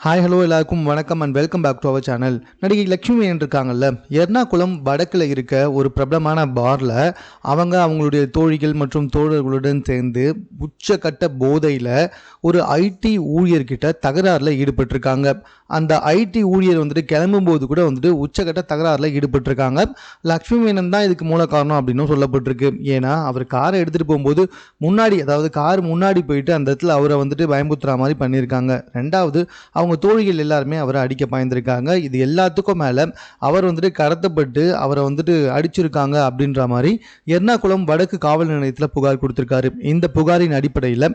Hi hello எல்லாருக்கும் வணக்கம் and welcome back to our channel. நடிகை லக்ஷ்மி மேனன் இருக்காங்கல்ல, எர்ணாகுளம் வடக்கில் இருக்க ஒரு பிரபலமான பாரில் அவங்களுடைய தோழிகள் மற்றும் தோழர்களுடன் சேர்ந்து உச்சக்கட்ட போதையில் ஒரு ஐடி ஊழியர்கிட்ட தகராறில் ஈடுபட்டிருக்காங்க. அந்த ஐடி ஊழியர் கிளம்பும்போது கூட உச்சக்கட்ட தகராறில் ஈடுபட்டிருக்காங்க. லக்ஷ்மி மேனன் தான் இதுக்கு மூல காரணம் அப்படின்னு சொல்லப்பட்டிருக்கு. ஏன்னா அவர் காரை எடுத்துகிட்டு போகும்போது முன்னாடி, அதாவது கார் முன்னாடி போயிட்டு அந்த இடத்துல அவரை பயமுறுத்துற மாதிரி பண்ணியிருக்காங்க. ரெண்டாவது, அவங்க தோழிகள் எல்லாருமே அவரை அடிக்க பாய்ந்திருக்காங்க. இது எல்லாத்துக்கும் மேலே அவர் கடத்தப்பட்டு அவரை அடிச்சிருக்காங்க அப்படின்ற மாதிரி எர்ணாகுளம் வடக்கு காவல் நிலையத்தில் புகார் கொடுத்திருக்காரு. இந்த புகாரின் அடிப்படையில்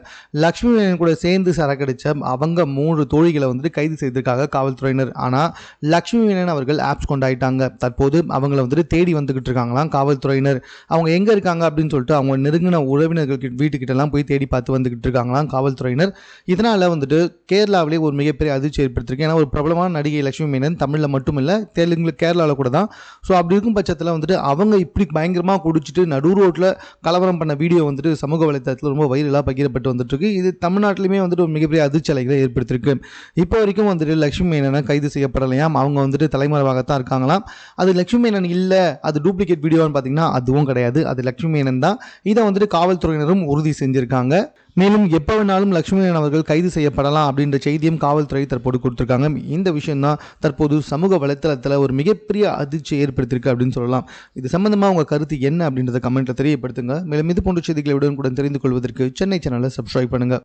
லக்ஷ்மி மேனன் கூட சேர்ந்து சரக்கடிச்ச அவங்க 3 தோழிகளை கைது செய்திருக்காங்க காவல்துறையினர். ஆனால் லக்ஷ்மி மேனன் அவர்கள் ஆப்ஸ் கொண்டாயிட்டாங்க. தற்போது அவங்கள தேடி வந்துகிட்டு இருக்காங்களாம் காவல்துறையினர். அவங்க எங்க இருக்காங்க அப்படின்னு சொல்லிட்டு அவங்க நெருங்கின உறவினர்கள் வீட்டுக்கிட்ட எல்லாம் போய் தேடி பார்த்து வந்துகிட்டு இருக்காங்களாம் காவல்துறையினர். இதனால கேரளாவிலே ஒரு மிகப்பெரிய அதிர்ச்சி ஏற்படுத்திருக்கு. ஏன்னா ஒரு பிரபலமான நடிகை லக்ஷ்மி மேனன் தமிழில் மட்டும் இல்லை, தெலுங்கு கேரளாவில் கூட தான். ஸோ அப்படி இருக்கும் பட்சத்தில் அவங்க இப்படி பயங்கரமாக குடிச்சிட்டு நடு ரோட்டில் கலவரம் பண்ண வீடியோ சமூக வலைத்தளத்தில் ரொம்ப வைரலாக பகிரப்பட்டு வந்துட்டுருக்கு. இது தமிழ்நாட்டிலுமே ஒரு மிகப்பெரிய அதிர்ச்சி அலைகளை ஏற்படுத்தியிருக்கு. இப்போ வரைக்கும் லக்ஷ்மி மேனனை கைது செய்யப்படலையாம். அவங்க தலைமறைவாகத்தான் இருக்காங்களாம். அது லக்ஷ்மி மேனன் இல்லை, அது டூப்ளிகேட் வீடியோன்னு பார்த்தீங்கன்னா அதுவும் கிடையாது, அது லக்ஷ்மி மேனன் தான். இதை காவல்துறையினரும் உறுதி செஞ்சிருக்காங்க. மேலும் எப்போ வேணாலும் லக்ஷ்மி மேனன் அவர்கள் கைது செய்யப்படலாம் அப்படின்ற செய்தியும் காவல்துறை தற்போது கொடுத்துருக்காங்க. இந்த விஷயம் தான் தற்போது சமூக வலைத்தளத்தில் ஒரு மிகப்பெரிய அதிர்ச்சியை ஏற்படுத்தியிருக்கு அப்படின்னு சொல்லலாம். இது சம்பந்தமாக உங்கள் கருத்து என்ன அப்படின்றத கமெண்ட்டில் தெரியப்படுத்துங்க. மேலும் இது போன்ற செய்திகளை உடனுக்குடன் தெரிந்து கொள்வதற்கு சென்னை சேனலை சப்ஸ்கிரைப் பண்ணுங்கள்.